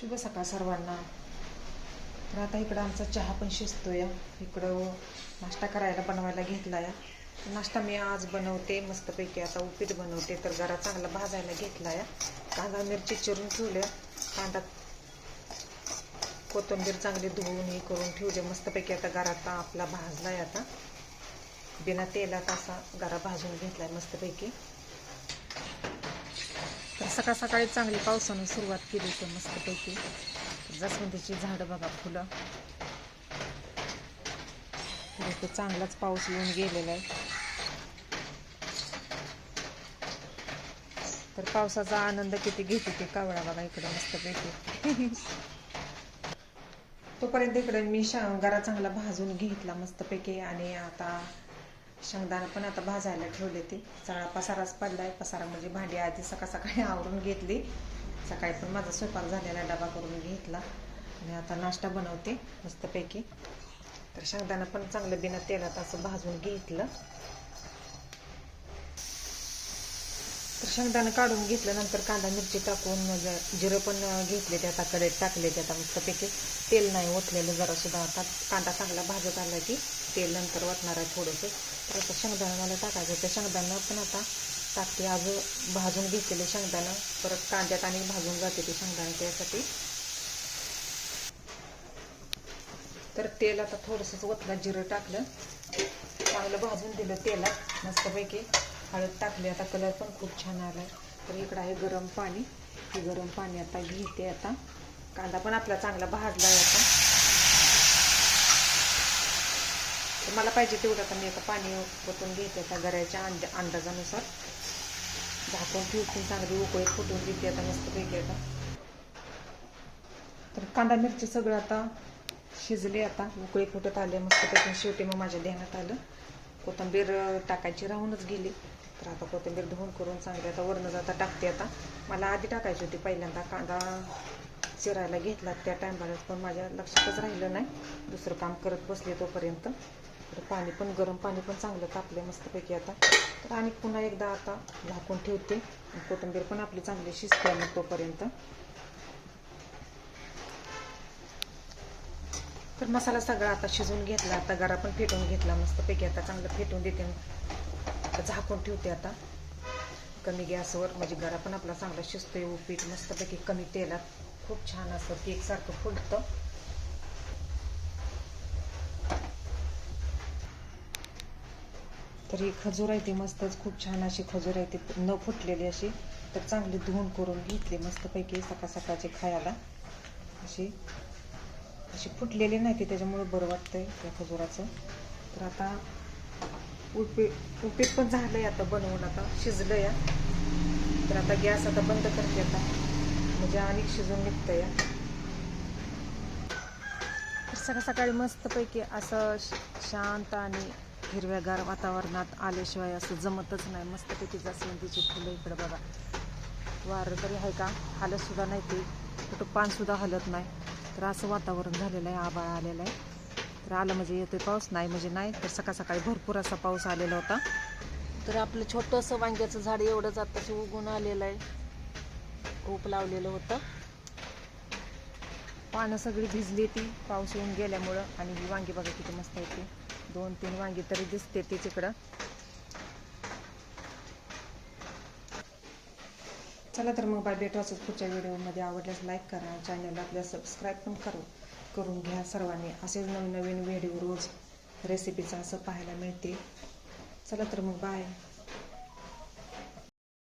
शुभ सकाळ सर्वांना. तर आता इकडं आमचा चहा पण शिजतोय. इकडं नाश्ता करायला बनवायला घेतला या. नाश्ता मी आज बनवते मस्तपैकी. आता उपीट बनवते. तर जरा चांगला भाजायला घेतला या. कांदा मिरची चिरून ठेवल्या. कांदा कोथिंबीर चांगली धुवून हे करून ठेवले मस्तपैकी. आता गरा आपला भाजलाय. आता बिना तेलात असा गरा भाजून घेतलाय मस्तपैकी. तर सकाळ सकाळी चांगली पावसानं सुरुवात केली तर मस्तपैकी. जास्वंदीची झाडं बघा, फुलं. तर इथे चांगलाच पाऊस येऊन गेलेला आहे. तर पावसाचा आनंद किती घेते ते कावळा बघा इकडे मस्तपैकी. तोपर्यंत इकडे मी गरा चांगला भाजून घेतला मस्तपैकी. आणि आता शेंगदाणा पण आता भाजायला ठेवले. ते सगळा पसाराच पडलाय. पसारा म्हणजे भांडी आधी सकाळ सकाळी आवरून घेतली. सकाळी पण माझा स्वयंपाक झालेला डबा करून घेतला. आणि आता नाश्ता बनवते मस्तपैकी. तर शेंगदाणा पण चांगलं बिना तेलात असं भाजून घेतलं. तर शेंगदाणा काढून घेतल्यानंतर कांदा मिरची टाकून जिरं पण घेतले. ते आता कढईत टाकले. ते आता मस्तपैकी तेल नाही ओतलेलं जरा सुद्धा. आता कांदा चांगला भाजत आला की तेल नंतर वाटणार आहे थोडंसं. तर आता शेंगदाणा मला टाकायचं. त्या शेंगदाणा पण आता टाकते. आज भाजून घेतलेले शेंगदाणा परत कांद्यात आणि भाजून जाते ते शेंगदाणा त्यासाठी. तर तेल आता थोडंसंच ओतलं. जिरं टाकलं, चांगलं भाजून दिलं तेलात मस्तपैकी. हळद टाकली. आता कलर पण खूप छान आलाय. तर इकडं आहे गरम पाणी. हे गरम पाणी आता घेते. आता कांदा पण आपला चांगला भाजलाय. आता तर मला पाहिजे तेवढं आता मी आता पाणी ओतून घेते. आता गऱ्याच्या अंदाजानुसार झाकून ठेवून चांगली उकळी फुटून देते आता मस्तपैकी. आता तर कांदा मिरची सगळं आता शिजले. आता उकळी फुटत आले मस्तपैकी. शेवटी मग माझ्या ध्यानात आलं कोथिंबीर टाकायची राहूनच गेली. तर आता कोथिंबीर धुवून करून चांगली आता वरण जाता टाकते. आता मला आधी टाकायची होती पहिल्यांदा. कांदा चिरायला घेतला त्या टायमाला पण माझ्या लक्षातच राहिलं नाही. दुसरं काम करत बसले तोपर्यंत. तर पाणी पण गरम पाणी पण चांगलं तापले मस्तपैकी. आता तर आणि पुन्हा एकदा आता झाकून ठेवते. कोथिंबीर पण आपली चांगली शिजते मग तोपर्यंत. तर मसाला सगळा आता शिजवून घेतला. आता गरा पण फेटून घेतला मस्तपैकी. आता चांगलं फेटून देते. झाकून ठेवते आता कमी गॅसवर. म्हणजे गरा पण आपला चांगला शिजतोय. उपीट मस्तपैकी कमी तेलात खूप छान असं केक सारखं फुलतं. तर ही खजूर आहे ती मस्तच खूप छान अशी खजूर आहे ती न फुटलेली अशी. तर चांगली धुवून करून घेतली मस्तपैकी सकाळ सकाळची खायला. अशी फुटलेली नाही ती, त्याच्यामुळे बरं वाटतंय त्या खजुराचं. तर आता उपीट पण झालंय आता बनवून. आता शिजलं या. तर आता गॅस आता बंद करते आता म्हणजे आणि शिजून निघतं या. तर सकाळ सकाळी मस्तपैकी असं शांत आणि हिरव्यागार वातावरणात आल्याशिवाय असं जमतच नाही. मस्तपैकी जास्वंदीची फुलं इकडं बघा. वारं तरी आहे का हालत सुद्धा नाही. ते कुठं पान सुद्धा हलत नाही. तर असं वातावरण झालेलं आहे. आभाळ आलेलं आहे. तर आलं म्हणजे येतोय पाऊस, नाही म्हणजे नाही. तर सकाळ सकाळी भरपूर असा पाऊस आलेला होता. तर आपलं छोटंसं वांग्याचं झाड एवढंच आत्ताशी उगून आलेलं आहे. रोप लावलेलं होतं. पानं सगळी भिजली ती पाऊस येऊन गेल्यामुळं. आणि ही वांगी बघा किती मस्त आहे ती. 2-3 वांगी तरी दिसते तीच इकडं. चला तर मग बाय, भेटवाच पुढच्या व्हिडिओमध्ये. आवडल्यास लाईक करा. चॅनलला आपल्या सबस्क्राईब पण करून घ्या सर्वांनी. असेच नवीन नवीन व्हिडिओ रोज रेसिपीचा असं पाहायला मिळते. चला तर मग बाय.